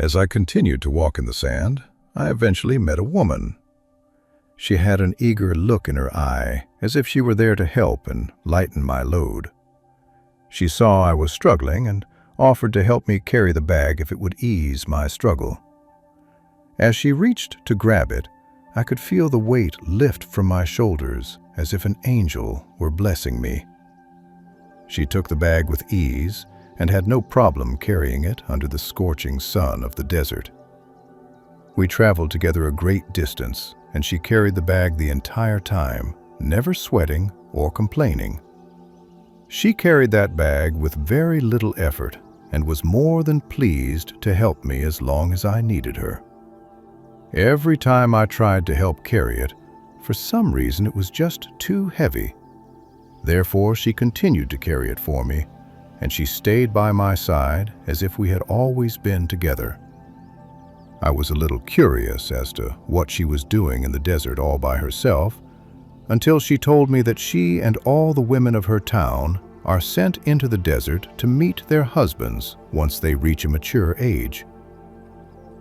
As I continued to walk in the sand, I eventually met a woman. She had an eager look in her eye, as if she were there to help and lighten my load. She saw I was struggling and offered to help me carry the bag if it would ease my struggle. As she reached to grab it, I could feel the weight lift from my shoulders as if an angel were blessing me. She took the bag with ease and had no problem carrying it under the scorching sun of the desert. We traveled together a great distance, and she carried the bag the entire time, never sweating or complaining. She carried that bag with very little effort and was more than pleased to help me as long as I needed her. Every time I tried to help carry it, for some reason it was just too heavy. Therefore, she continued to carry it for me, and she stayed by my side as if we had always been together. I was a little curious as to what she was doing in the desert all by herself, until she told me that she and all the women of her town are sent into the desert to meet their husbands once they reach a mature age.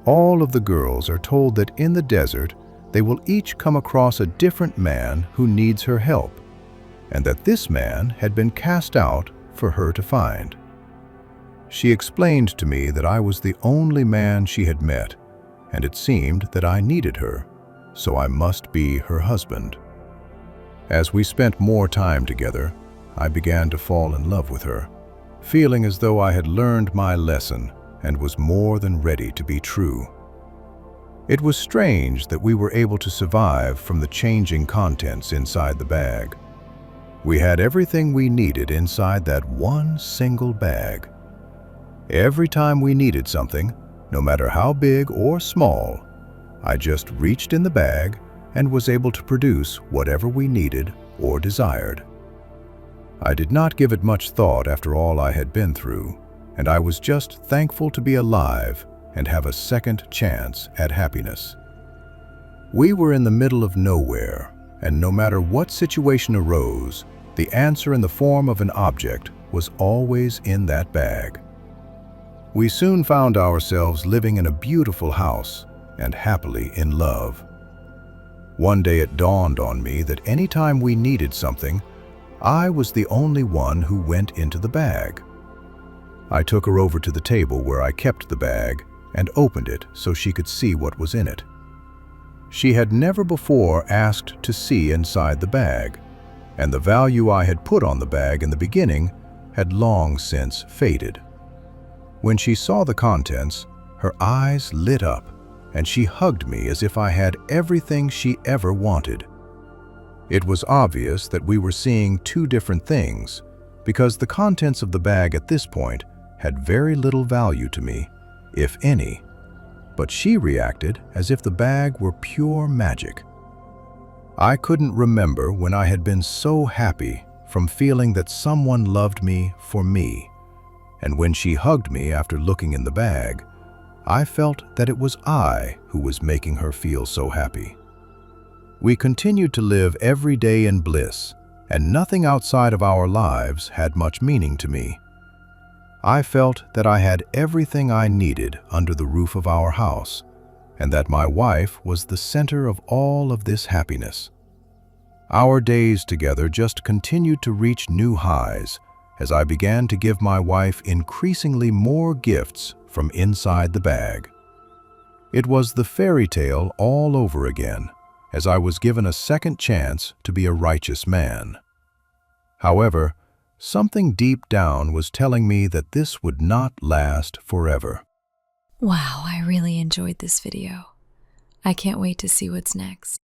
All of the girls are told that in the desert they will each come across a different man who needs her help, and that this man had been cast out for her to find. She explained to me that I was the only man she had met, and it seemed that I needed her, so I must be her husband. As we spent more time together, I began to fall in love with her, feeling as though I had learned my lesson and was more than ready to be true. It was strange that we were able to survive from the changing contents inside the bag. We had everything we needed inside that one single bag. Every time we needed something, no matter how big or small, I just reached in the bag and was able to produce whatever we needed or desired. I did not give it much thought after all I had been through, and I was just thankful to be alive and have a second chance at happiness. We were in the middle of nowhere, and no matter what situation arose, the answer in the form of an object was always in that bag. We soon found ourselves living in a beautiful house and happily in love. One day it dawned on me that anytime we needed something, I was the only one who went into the bag. I took her over to the table where I kept the bag and opened it so she could see what was in it. She had never before asked to see inside the bag, and the value I had put on the bag in the beginning had long since faded. When she saw the contents, her eyes lit up, and she hugged me as if I had everything she ever wanted. It was obvious that we were seeing two different things, because the contents of the bag at this point had very little value to me, if any, but she reacted as if the bag were pure magic. I couldn't remember when I had been so happy from feeling that someone loved me for me. And when she hugged me after looking in the bag, I felt that it was I who was making her feel so happy. We continued to live every day in bliss, and nothing outside of our lives had much meaning to me. I felt that I had everything I needed under the roof of our house, and that my wife was the center of all of this happiness. Our days together just continued to reach new highs, as I began to give my wife increasingly more gifts from inside the bag. It was the fairy tale all over again, as I was given a second chance to be a righteous man. However, something deep down was telling me that this would not last forever. Wow, I really enjoyed this video. I can't wait to see what's next.